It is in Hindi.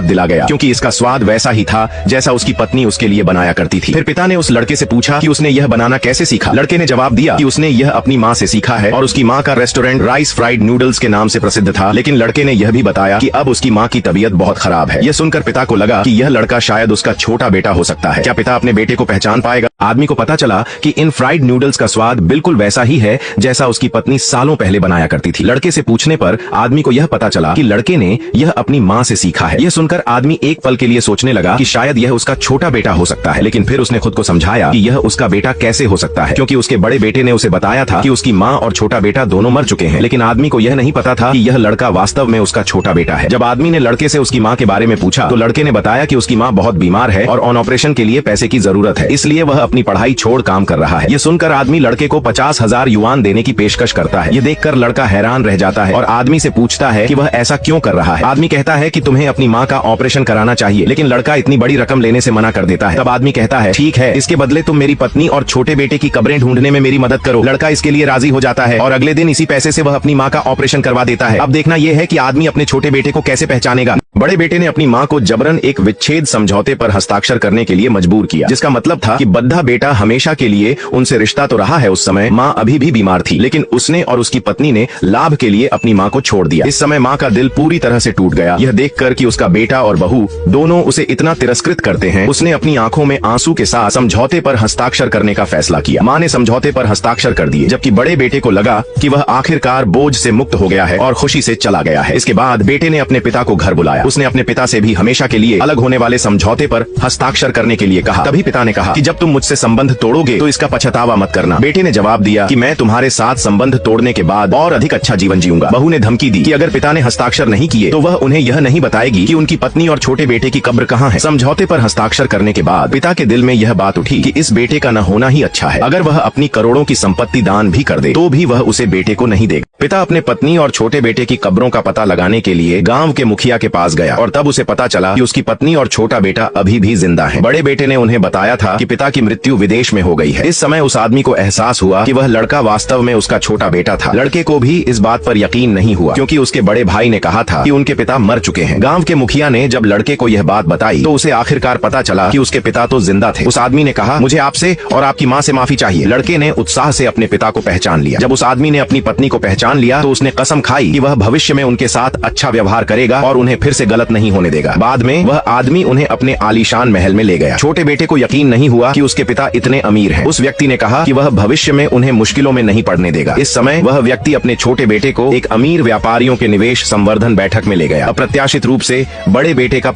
दिला गया, क्योंकि इसका स्वाद वैसा ही था जैसा उसकी पत्नी उसके लिए बनाया करती थी। फिर पिता ने उस लड़के से पूछा कि उसने यह बनाना कैसे सीखा। लड़के ने जवाब दिया कि उसने यह अपनी माँ से सीखा है और उसकी माँ का रेस्टोरेंट राइस फ्राइड नूडल्स के नाम से प्रसिद्ध था। लेकिन लड़के ने यह भी बताया कि अब उसकी माँ की तबीयत बहुत खराब है। यह सुनकर पिता को लगा कि यह लड़का शायद उसका छोटा बेटा हो सकता है। क्या पिता अपने बेटे को पहचान पाएगा? आदमी को पता चला कि इन फ्राइड नूडल्स का स्वाद बिल्कुल वैसा ही है जैसा उसकी पत्नी सालों पहले बनाया करती थी। लड़के से पूछने पर आदमी को यह पता चला कि लड़के ने यह अपनी माँ से सीखा है। यह सुनकर आदमी एक पल के लिए सोचने लगा कि शायद यह उसका छोटा बेटा हो सकता है, लेकिन फिर उसने खुद को समझाया कि यह उसका बेटा कैसे हो सकता है, क्योंकि उसके बड़े बेटे ने उसे बताया था कि उसकी माँ और छोटा बेटा दोनों मर चुके हैं। लेकिन आदमी को यह नहीं पता था कि यह लड़का वास्तव में उसका छोटा बेटा है। जब आदमी ने लड़के से उसकी माँ के बारे में पूछा तो लड़के ने बताया कि उसकी माँ बहुत बीमार है और ऑन ऑपरेशन के लिए पैसे की जरूरत है, इसलिए वह अपनी पढ़ाई छोड़ काम कर रहा है। यह सुनकर आदमी लड़के को 50,000 युआन देने की पेशकश करता है। यह देखकर लड़का हैरान रह जाता है और आदमी से पूछता है कि वह ऐसा क्यों कर रहा है। आदमी कहता है कि तुम्हें अपनी माँ का ऑपरेशन कराना चाहिए, लेकिन लड़का इतनी बड़ी रकम लेने से मना कर देता है। तब आदमी कहता है ठीक है, इसके बदले तुम मेरी पत्नी और छोटे बेटे की कब्रें ढूंढने में मेरी मदद करो। लड़का इसके लिए राजी हो जाता है और अगले दिन इसी पैसे से वह अपनी माँ का ऑपरेशन करवा देता है। अब देखना यह है कि आदमी अपने छोटे बेटे को कैसे पहचानेगा। बड़े बेटे ने अपनी माँ को जबरन एक विच्छेद समझौते पर हस्ताक्षर करने के लिए मजबूर किया, जिसका मतलब था कि बद्धा बेटा हमेशा के लिए उनसे रिश्ता तो रहा है। उस समय माँ अभी भी बीमार थी, लेकिन उसने और उसकी पत्नी ने लाभ के लिए अपनी माँ को छोड़ दिया। इस समय माँ का दिल पूरी तरह से टूट गया, यह देखकर कि उसका बेटा और बहू दोनों उसे इतना तिरस्कृत करते हैं। उसने अपनी आंखों में आंसू के साथ समझौते पर हस्ताक्षर करने का फैसला किया। माँ ने समझौते पर हस्ताक्षर कर दिए, जबकि बड़े बेटे को लगा कि वह आखिरकार बोझ से मुक्त हो गया है और खुशी से चला गया है। इसके बाद बेटे ने अपने पिता को घर बुलाया। उसने अपने पिता से भी हमेशा के लिए अलग होने वाले समझौते पर हस्ताक्षर करने के लिए कहा। तभी पिता ने कहा कि जब तुम मुझसे संबंध तोड़ोगे तो इसका पछतावा मत करना। बेटे ने जवाब दिया कि मैं तुम्हारे साथ संबंध तोड़ने के बाद और अधिक अच्छा जीवन जीऊंगा। बहू ने धमकी दी कि अगर पिता ने हस्ताक्षर नहीं किए तो वह उन्हें यह नहीं बताएगी कि उनकी पत्नी और छोटे बेटे की कब्र कहाँ है। समझौते पर हस्ताक्षर करने के बाद पिता के दिल में यह बात उठी कि इस बेटे का न होना ही अच्छा है। अगर वह अपनी करोड़ों की संपत्ति दान भी कर दे तो भी वह उसे बेटे को नहीं देगा। पिता अपने पत्नी और छोटे बेटे की कब्रों का पता लगाने के लिए गांव के मुखिया के पास गया और तब उसे पता चला कि उसकी पत्नी और छोटा बेटा अभी भी जिंदा हैं। बड़े बेटे ने उन्हें बताया था कि पिता की मृत्यु विदेश में हो गई है। इस समय उस आदमी को एहसास हुआ कि वह लड़का वास्तव में उसका छोटा बेटा था। लड़के को भी इस बात पर यकीन नहीं हुआ, क्योंकि उसके बड़े भाई ने कहा था कि उनके पिता मर चुके हैं। गांव के मुखिया ने जब लड़के को यह बात बताई तो उसे आखिरकार पता चला कि उसके पिता तो जिंदा थे। उस आदमी ने कहा, मुझे आपसे और आपकी माँ से माफी चाहिए। लड़के ने उत्साह से अपने पिता को पहचान लिया। जब उस आदमी ने अपनी पत्नी को पहचान लिया तो उसने कसम खाई कि वह भविष्य में उनके साथ अच्छा व्यवहार करेगा और उन्हें फिर से गलत नहीं होने देगा। बाद में वह आदमी उन्हें अपने आलीशान महल में ले गया। छोटे बेटे को यकीन नहीं हुआ कि उसके पिता इतने अमीर हैं। उस व्यक्ति ने कहा कि वह भविष्य में उन्हें मुश्किलों में नहीं पड़ने देगा। इस समय वह व्यक्ति अपने छोटे बेटे को एक अमीर व्यापारियों के निवेश संवर्धन बैठक में ले गया। अप्रत्याशित रूप से बड़े बेटे का